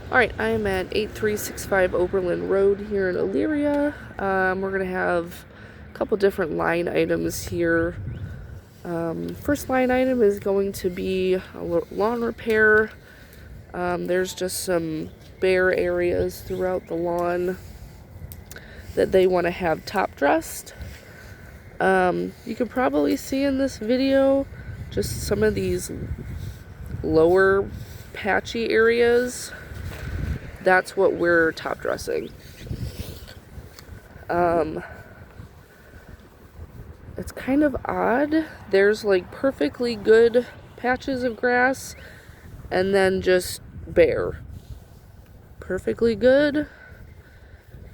Alright, I'm at 8365 Oberlin Road here in Elyria. We're going to have a couple different line items here. First line item is going to be a lawn repair. There's just some bare areas throughout the lawn that they want to have top dressed. You can probably see in this video just some of these lower patchy areas. That's what we're top dressing. It's kind of odd. There's like perfectly good patches of grass and then just bare. Perfectly good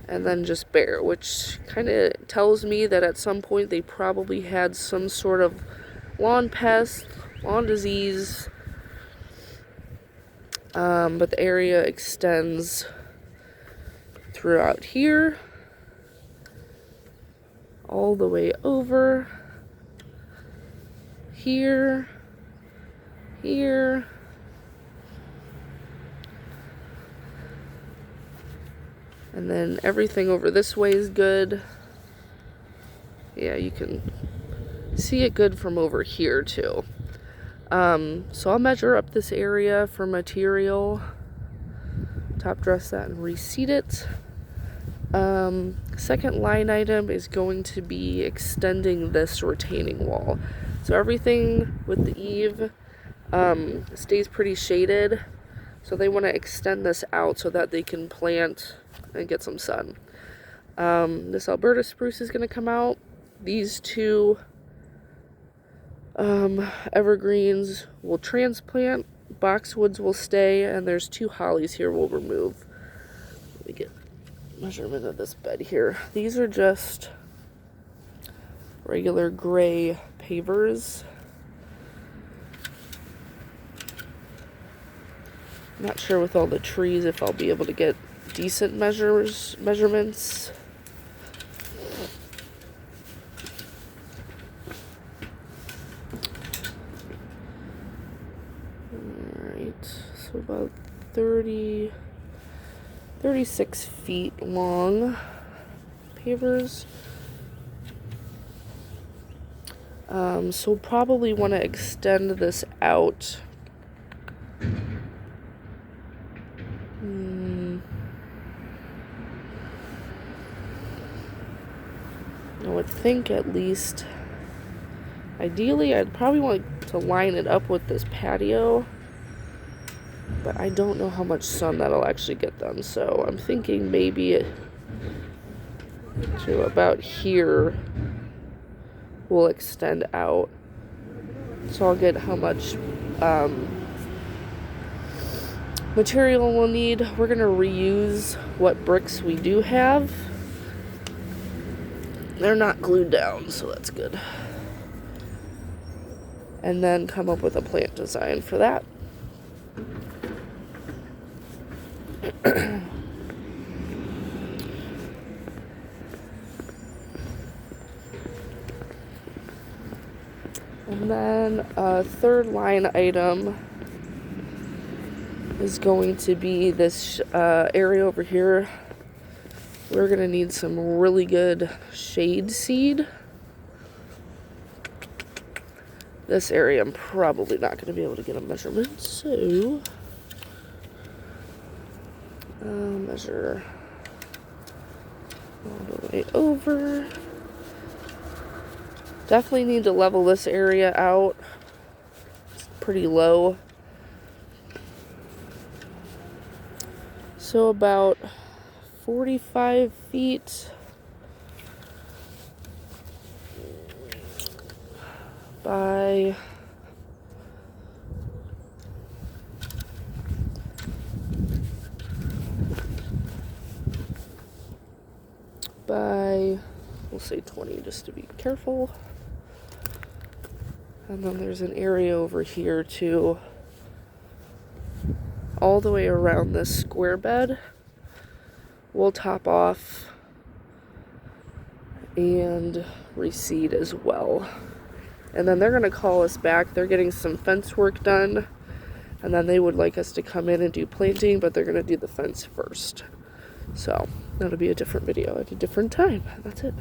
and then just bare, which kind of tells me that at some point they probably had some sort of lawn pest, lawn disease. But the area extends throughout here, all the way over, here, here, and then everything over this way is good. Yeah, you can see it good from over here too. So I'll measure up this area for material, top dress that and reseed it. Second line item is going to be extending this retaining wall. So everything with the eave stays pretty shaded, so they want to extend this out so that they can plant and get some sun. This Alberta spruce is going to come out. These two evergreens will transplant, boxwoods will stay, and there's two hollies here we'll remove. Let me get measurement of this bed here. These are just regular gray pavers. I'm not sure with all the trees if I'll be able to get decent measurements. So about 36 feet long pavers. So probably want to extend this out. I would think at least, ideally I'd probably want to line it up with this patio. But I don't know how much sun that'll actually get them, so I'm thinking maybe to about here will extend out. So I'll get how much material we'll need. We're going to reuse what bricks we do have. They're not glued down, so that's good. And then come up with a plant design for that. And then a third line item is going to be this area over here. We're going to need some really good shade seed. This area I'm probably not going to be able to get a measurement, so measure all the way over. Definitely need to level this area out. It's pretty low. So about 45 feet by we'll say 20 just to be careful. And then there's an area over here too, all the way around this square bed. We'll top off and reseed as well. And then they're going to call us back. They're getting some fence work done And then they would like us to come in and do planting, but they're going to do the fence first. So that'll be a different video at a different time. That's it.